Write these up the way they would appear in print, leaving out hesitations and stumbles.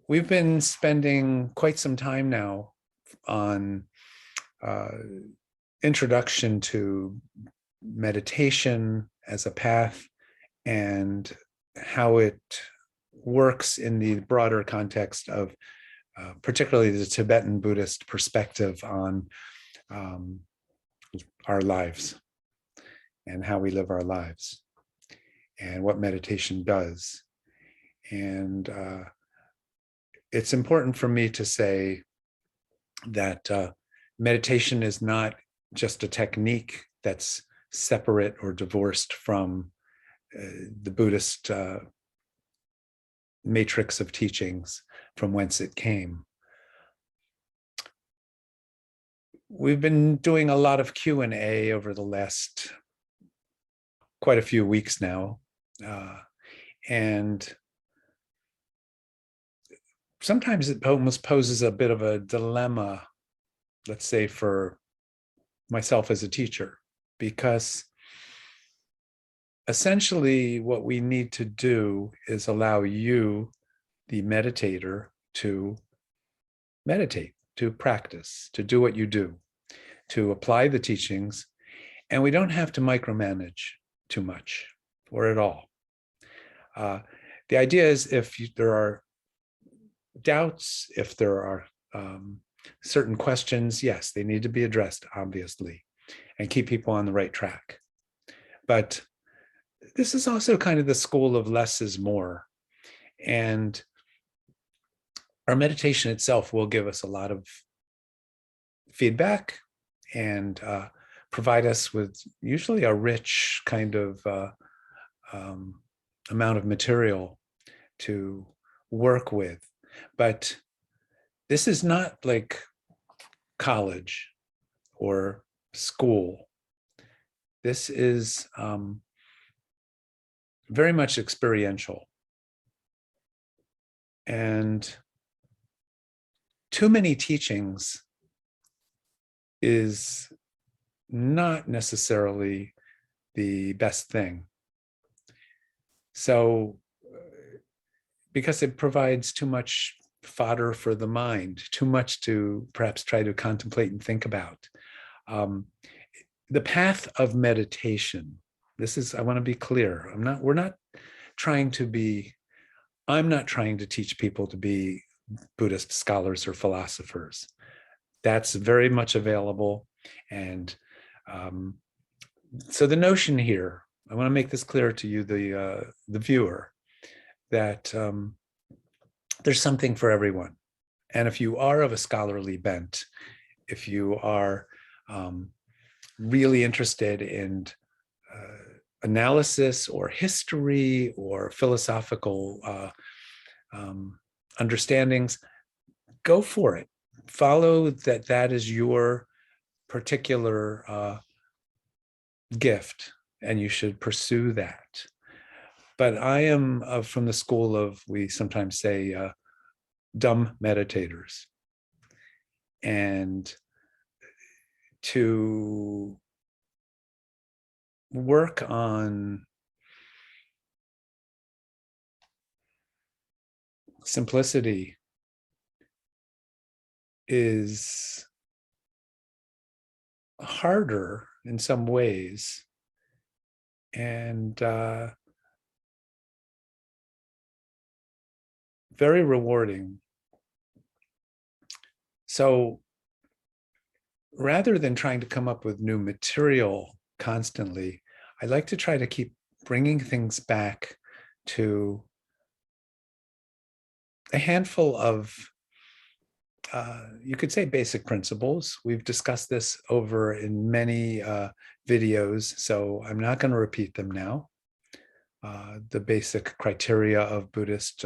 we've been spending quite some time now on introduction to meditation as a path and how it works in the broader context of particularly the Tibetan Buddhist perspective on our lives and how we live our lives and what meditation does. And it's important for me to say that meditation is not just a technique that's separate or divorced from the Buddhist matrix of teachings from whence it came. We've been doing a lot of Q&A over the last quite a few weeks now. And sometimes it almost poses a bit of a dilemma, let's say, for myself as a teacher, because essentially what we need to do is allow you, the meditator, to meditate, to practice, to do what you do, to apply the teachings. And we don't have to micromanage too much or at all. The idea is if there are doubts, if there are certain questions, yes, they need to be addressed, obviously, and keep people on the right track. But this is also kind of the school of less is more. And our meditation itself will give us a lot of feedback and provide us with usually a rich kind of amount of material to work with. But this is not like college or school. This is very much experiential. And too many teachings is not necessarily the best thing. So, because it provides too much fodder for the mind, too much to perhaps try to contemplate and think about. The path of meditation, this is, I want to be clear, I'm not trying to teach people to be Buddhist scholars or philosophers. That's very much available. And so the notion here, I want to make this clear to you, the viewer, that there's something for everyone. And if you are of a scholarly bent, if you are really interested in analysis or history or philosophical understandings, go for it. Follow that is your particular gift, and you should pursue that. But I am from the school of, we sometimes say, dumb meditators. And to work on simplicity is harder in some ways, and very rewarding. So rather than trying to come up with new material constantly, I like to try to keep bringing things back to a handful of, you could say, basic principles. We've discussed this over in many videos, so I'm not going to repeat them now. The basic criteria of Buddhist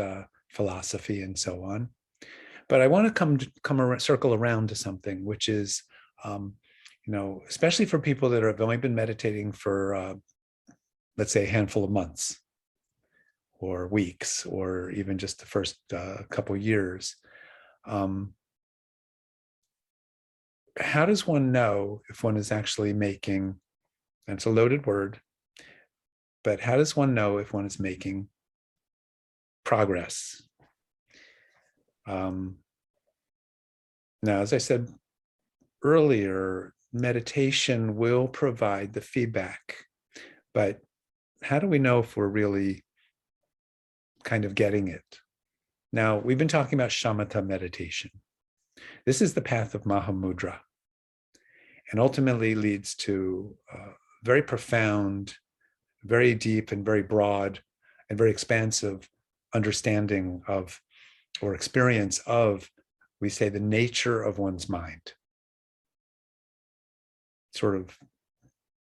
philosophy and so on. But I want to circle around to something, which is, especially for people that have only been meditating for, let's say, a handful of months or weeks, or even just the first couple years. How does one know if one is actually making, and it's a loaded word, but how does one know if one is making progress? Now, as I said earlier, meditation will provide the feedback, but how do we know if we're really kind of getting it? Now, we've been talking about shamatha meditation. This is the path of Mahamudra, and ultimately leads to very profound, very deep, and very broad, and very expansive understanding of, or experience of, we say, the nature of one's mind. Sort of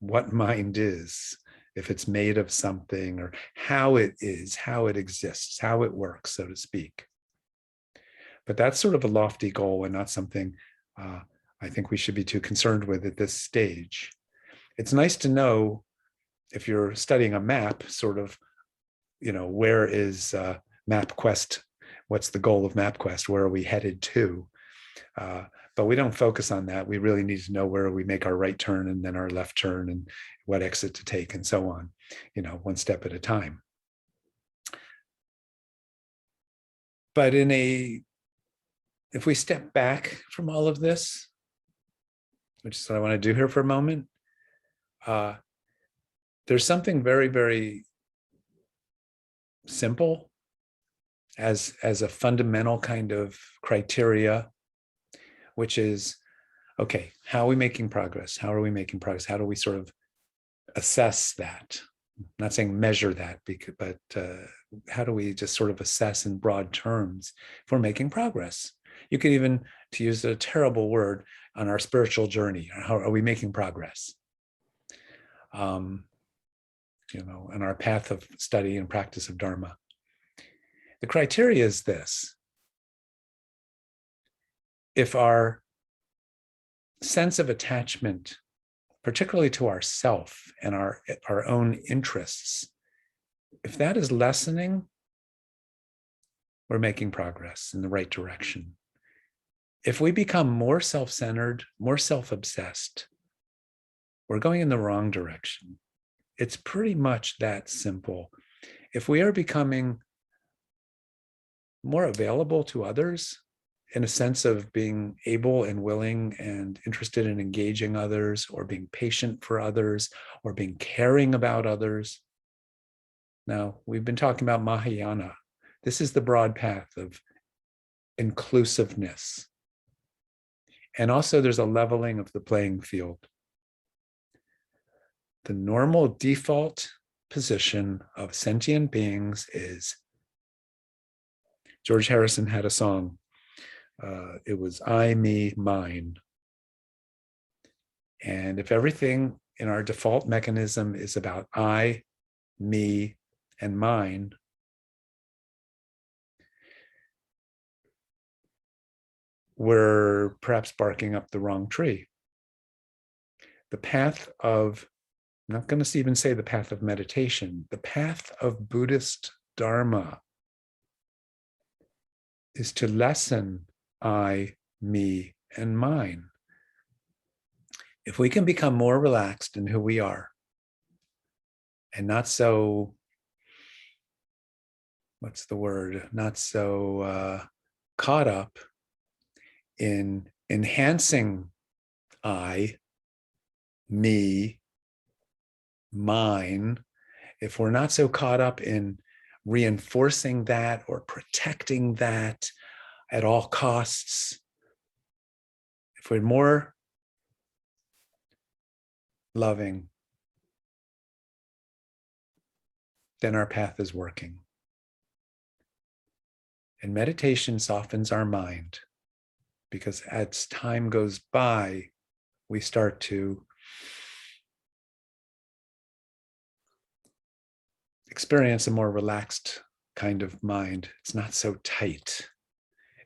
what mind is, if it's made of something, or how it is, how it exists, how it works, so to speak. But that's sort of a lofty goal and not something I think we should be too concerned with at this stage. It's nice to know, if you're studying a map, sort of, where is MapQuest? What's the goal of MapQuest? Where are we headed to? But we don't focus on that. We really need to know where we make our right turn and then our left turn and what exit to take and so on, one step at a time. But if we step back from all of this, which is what I want to do here for a moment, there's something very, very simple as a fundamental kind of criteria, which is, okay, how are we making progress? How are we making progress? How do we sort of assess that? I'm not saying measure that, but how do we just sort of assess in broad terms if we're making progress? You could even, to use a terrible word, on our spiritual journey, how are we making progress? In our path of study and practice of Dharma. The criteria is this: if our sense of attachment, particularly to ourself and our own interests, if that is lessening, we're making progress in the right direction. If we become more self-centered, more self-obsessed, we're going in the wrong direction. It's pretty much that simple. If we are becoming more available to others, in a sense of being able and willing and interested in engaging others, or being patient for others, or being caring about others. Now, we've been talking about Mahayana. This is the broad path of inclusiveness. And also there's a leveling of the playing field. The normal default position of sentient beings is, George Harrison had a song. It was I, me, mine. And if everything in our default mechanism is about I, me, and mine, we're perhaps barking up the wrong tree. The path of, I'm not going to even say the path of meditation, the path of Buddhist Dharma is to lessen I, me, and mine. If we can become more relaxed in who we are and not so, what's the word? Not so caught up in enhancing I, me, mine, if we're not so caught up in reinforcing that or protecting that at all costs, if we're more loving, then our path is working. And meditation softens our mind, because as time goes by, we start to experience a more relaxed kind of mind. It's not so tight.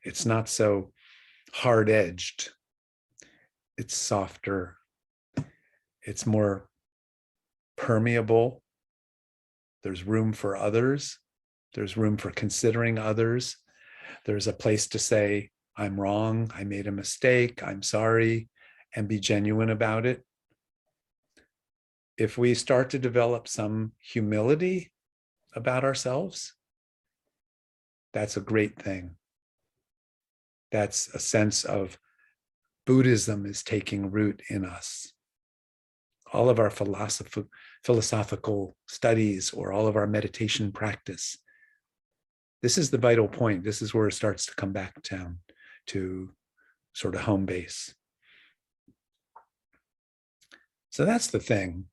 It's not so hard-edged. It's softer. It's more permeable. There's room for others. There's room for considering others. There's a place to say, I'm wrong, I made a mistake, I'm sorry, and be genuine about it. If we start to develop some humility about ourselves, that's a great thing. That's a sense of Buddhism is taking root in us. All of our philosophical studies or all of our meditation practice. This is the vital point. This is where it starts to come back down to sort of home base. So that's the thing.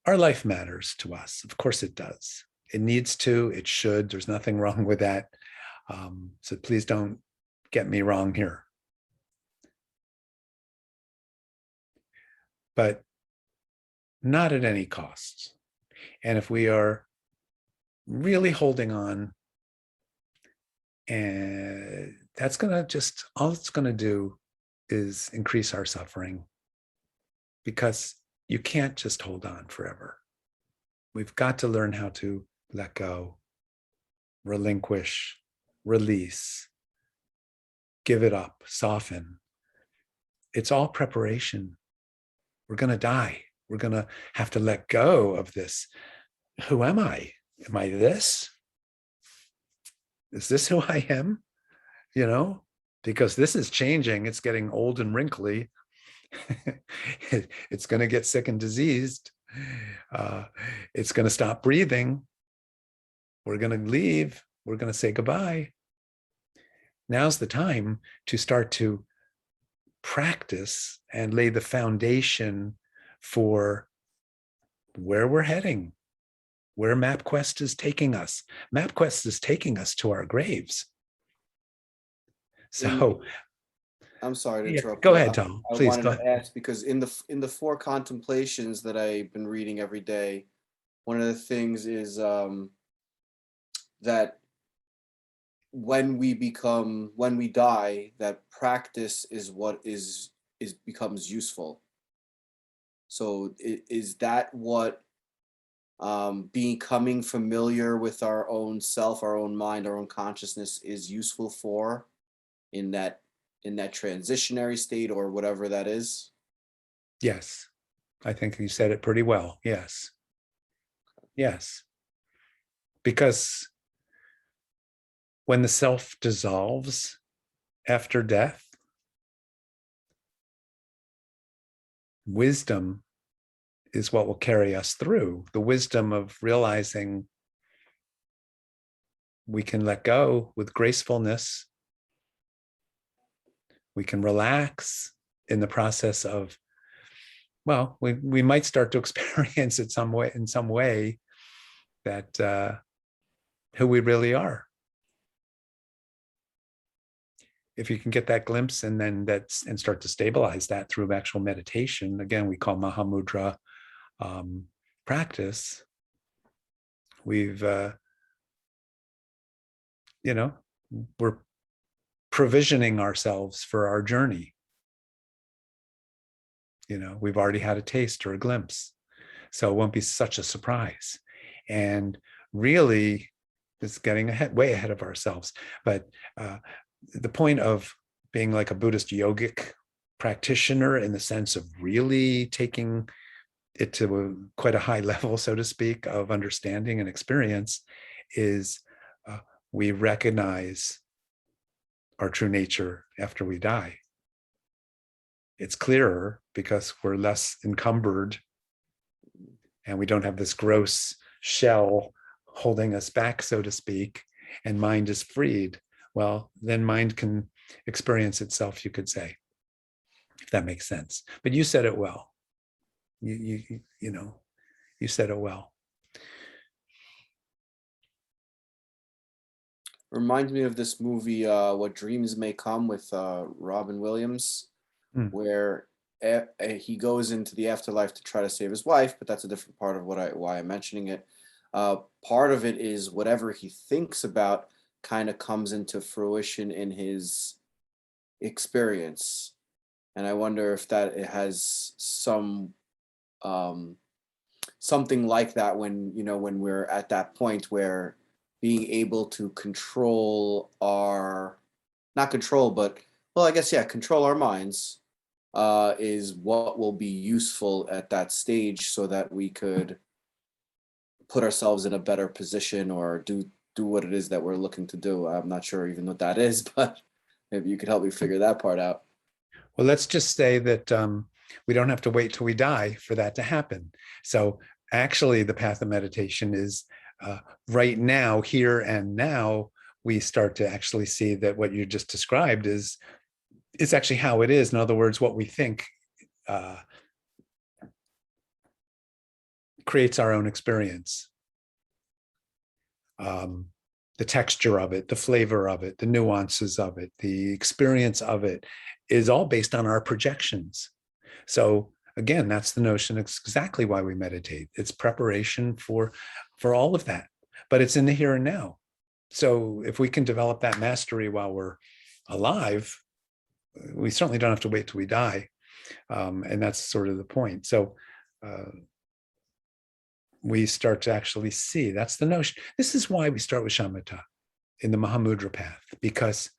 Our life matters to us. Of course it does. It needs to, it should. There's nothing wrong with that. So please don't get me wrong here. But not at any cost. And if we are really holding on, and that's going to just, all it's going to do is increase our suffering, because you can't just hold on forever. We've got to learn how to let go, relinquish, release, give it up, soften. It's all preparation. We're going to die. We're going to have to let go of this. Who am I? Am I this? Is this who I am? You know, because this is changing. It's getting old and wrinkly. It's going to get sick and diseased. It's going to stop breathing. We're going to leave. We're going to say goodbye. Now's the time to start to practice and lay the foundation for where we're heading, where MapQuest is taking us. MapQuest is taking us to our graves. So, I'm sorry to interrupt. Go ahead, Tom. I Please wanted go to ahead. ask, because in the four contemplations that I've been reading every day, one of the things is that when we die, that practice is what is becomes useful. So is that what becoming familiar with our own self, our own mind, our own consciousness is useful for in that transitionary state or whatever that is? Yes, I think you said it pretty well. Yes. Yes. Because when the self dissolves after death, wisdom is what will carry us through. The wisdom of realizing we can let go with gracefulness. We can relax in the process of, well, we might start to experience it in some way that who we really are. If you can get that glimpse and then and start to stabilize that through actual meditation, again, we call Mahamudra practice. We've, we're provisioning ourselves for our journey. We've already had a taste or a glimpse, so it won't be such a surprise. And really, it's getting way ahead of ourselves. But the point of being like a Buddhist yogic practitioner, in the sense of really taking it to quite a high level, so to speak, of understanding and experience, is we recognize our true nature after we die. It's clearer because we're less encumbered and we don't have this gross shell holding us back, so to speak, and mind is freed. Well, then mind can experience itself, you could say, if that makes sense. But you said it well. You said it well. Reminds me of this movie, What Dreams May Come, with Robin Williams, where he goes into the afterlife to try to save his wife, but that's a different part of why I'm mentioning it. Part of it is whatever he thinks about kind of comes into fruition in his experience, and I wonder if that it has some something like that when we're at that point where being able to control our not control but well, I guess, yeah, control our minds is what will be useful at that stage, so that we could put ourselves in a better position or do do what it is that we're looking to do. I'm not sure even what that is, but maybe you could help me figure that part out. Well, let's just say that we don't have to wait till we die for that to happen. So actually, the path of meditation is right now, here and now, we start to actually see that what you just described is actually how it is. In other words, what we think creates our own experience. The texture of it, the flavor of it, the nuances of it, the experience of it is all based on our projections. So again, that's the notion. It's exactly why we meditate. It's preparation for all of that, but it's in the here and now. So if we can develop that mastery while we're alive, we certainly don't have to wait till we die. And that's sort of the point. So we start to actually see, that's the notion. This is why we start with shamatha in the Mahamudra path, because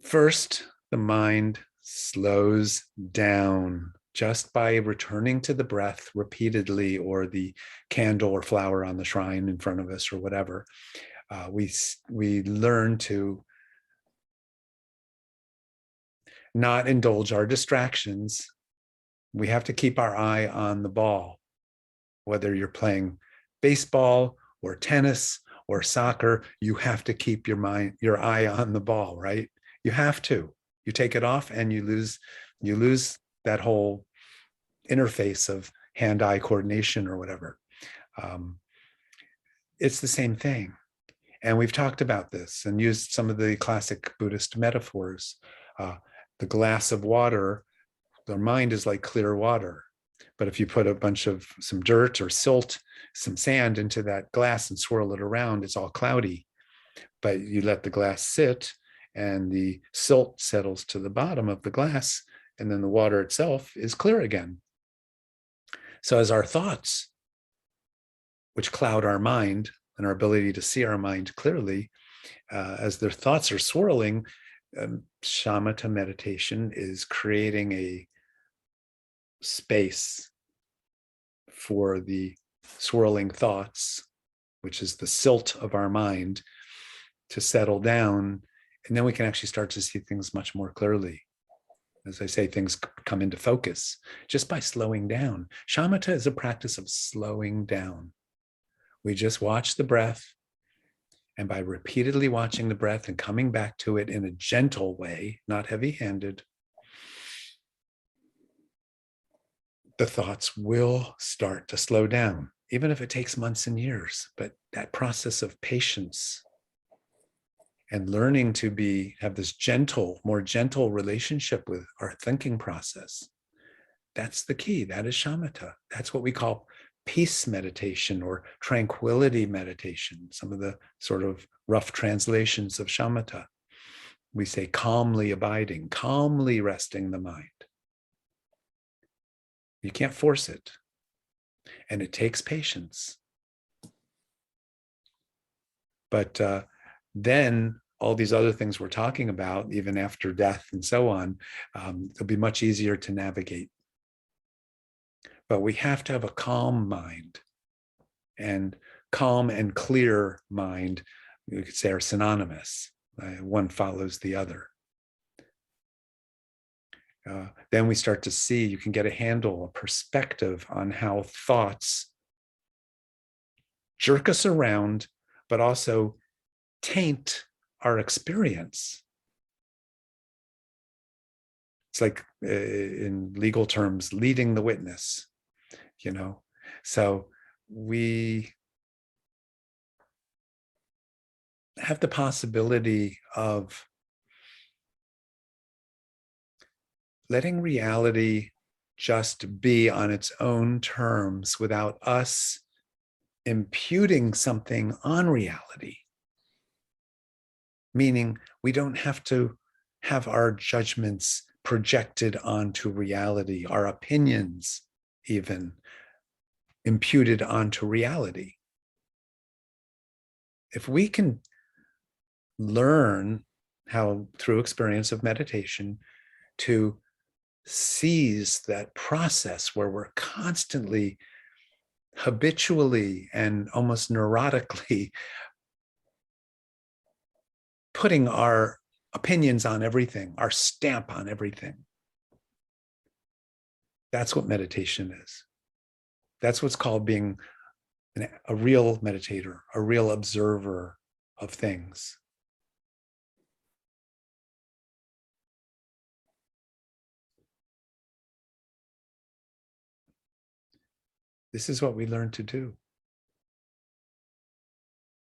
first the mind slows down just by returning to the breath repeatedly, or the candle or flower on the shrine in front of us or whatever. We learn to not indulge our distractions. We have to keep our eye on the ball, whether you're playing baseball or tennis or soccer. You have to keep your eye on the ball, right? You have to. You take it off and you lose that whole interface of hand-eye coordination or whatever. It's the same thing. And we've talked about this and used some of the classic Buddhist metaphors. The glass of water, their mind is like clear water. But if you put some dirt or silt, some sand into that glass and swirl it around, it's all cloudy. But you let the glass sit and the silt settles to the bottom of the glass, and then the water itself is clear again. So as our thoughts, which cloud our mind and our ability to see our mind clearly, as their thoughts are swirling, shamatha meditation is creating a space for the swirling thoughts, which is the silt of our mind, to settle down. And then we can actually start to see things much more clearly. As I say, things come into focus just by slowing down. Shamatha is a practice of slowing down. We just watch the breath, and by repeatedly watching the breath and coming back to it in a gentle way, not heavy-handed, the thoughts will start to slow down, even if it takes months and years. But that process of patience and learning to have this more gentle relationship with our thinking process, that's the key. That is shamatha. That's what we call peace meditation or tranquility meditation. Some of the sort of rough translations of shamatha. We say calmly abiding, calmly resting the mind. You can't force it. And it takes patience. But then all these other things we're talking about, even after death and so on, it'll be much easier to navigate. But we have to have a calm mind, and calm and clear mind, you could say, are synonymous. One follows the other. Then we start to see, you can get a handle, a perspective on how thoughts jerk us around, but also taint our experience. It's like, in legal terms, leading the witness, So we have the possibility of letting reality just be on its own terms without us imputing something on reality. Meaning we don't have to have our judgments projected onto reality, our opinions even imputed onto reality. If we can learn how, through experience of meditation, to seize that process where we're constantly habitually and almost neurotically putting our opinions on everything, our stamp on everything. That's what meditation is. That's what's called being a real meditator, a real observer of things. This is what we learn to do.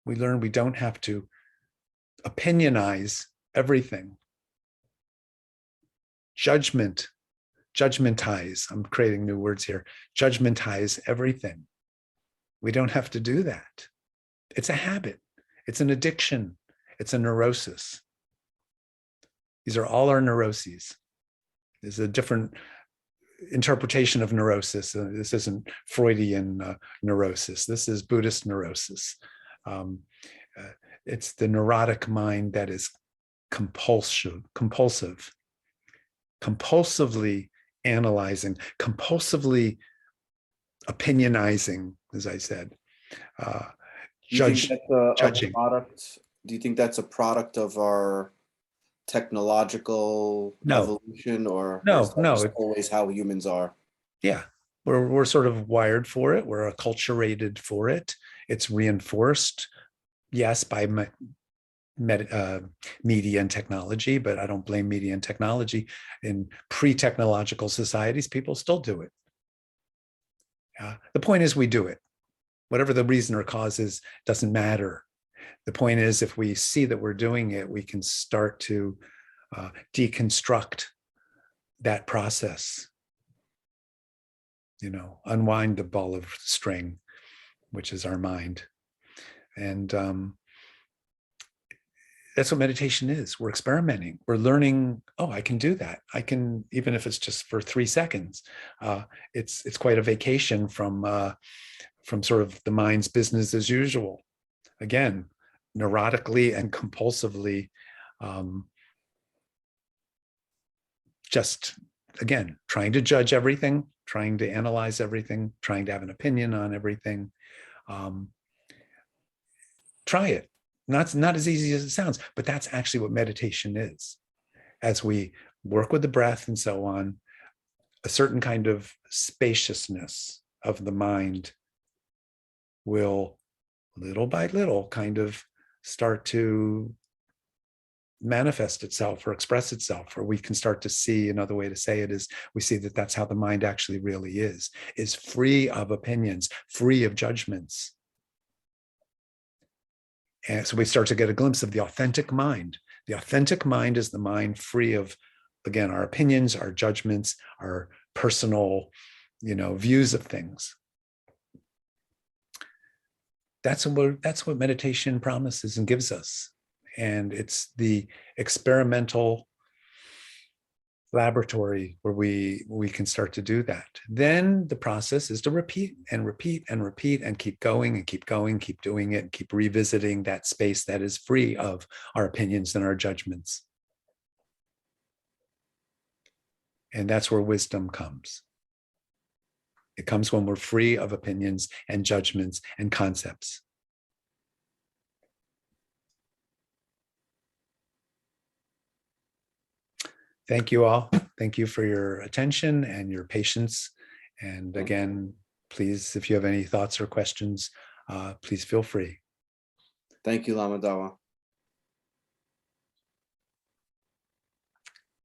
We learn we don't have to opinionize everything. Judgmentize. I'm creating new words here. Judgmentize everything. We don't have to do that. It's a habit. It's an addiction. It's a neurosis. These are all our neuroses. There's a different interpretation of neurosis. This isn't Freudian neurosis. This is Buddhist neurosis. It's the neurotic mind that is compulsive, compulsively analyzing, compulsively opinionizing, as I said, judging. Do you think that's a product of our technological evolution, or is that just always how humans are? Yeah, we're sort of wired for it. We're acculturated for it. It's reinforced, yes, by media and technology, but I don't blame media and technology. In pre-technological societies, people still do it. The point is we do it. Whatever the reason or cause is, doesn't matter. The point is, if we see that we're doing it, we can start to deconstruct that process, unwind the ball of string, which is our mind. And that's what meditation is. We're experimenting. We're learning, oh, I can do that. I can, even if it's just for 3 seconds. It's quite a vacation from sort of the mind's business as usual. Again, neurotically and compulsively, just, again, trying to judge everything, trying to analyze everything, trying to have an opinion on everything. Try it. Not as easy as it sounds, but that's actually what meditation is. As we work with the breath and so on, a certain kind of spaciousness of the mind will, little by little, kind of start to manifest itself or express itself, or we can start to see, another way to say it is, we see that that's how the mind actually really is free of opinions, free of judgments. And so we start to get a glimpse of the authentic mind. The authentic mind is the mind free of, again, our opinions, our judgments, our personal, views of things. That's what meditation promises and gives us. And it's the experimental laboratory where we can start to do that. Then the process is to repeat and repeat and repeat and keep going and keep going, keep doing it, and keep revisiting that space that is free of our opinions and our judgments. And that's where wisdom comes. It comes when we're free of opinions and judgments and concepts. Thank you all. Thank you for your attention and your patience. And again, please, if you have any thoughts or questions, please feel free. Thank you, Lama Dawa.